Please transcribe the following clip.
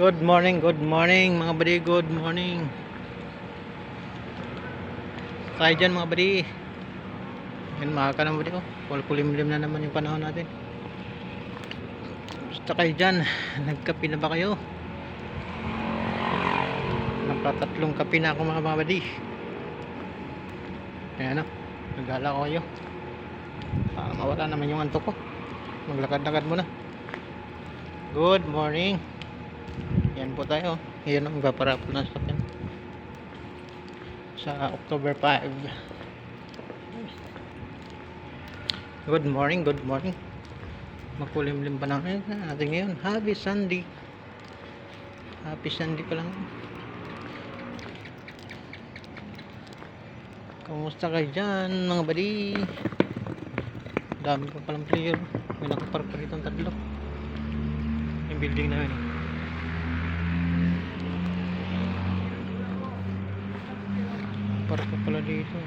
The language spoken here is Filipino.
Good morning mga buddy, good morning. Tayo dyan mga buddy. Yan, maka ng buddy ko. Kulimlim na naman yung panahon natin. Basta kayo dyan, nagkape na ba kayo? Nakatatlong kape na ako mga buddy. Ayan o, naghala ko kayo para mawala naman yung antok ko. Maglakad-lakad muna. Good morning. Yan po tayo. Yan ang ipaparapol na sa akin sa October 5. Good morning, good morning. Makulimlim pa natin natin ngayon. Happy Sunday. Happy Sunday pa lang. Kumusta kayo dyan mga buddy? Dami pa palang player. May nakapark pa rito ang tatlo. Yung building na yun. Park pa pala dito.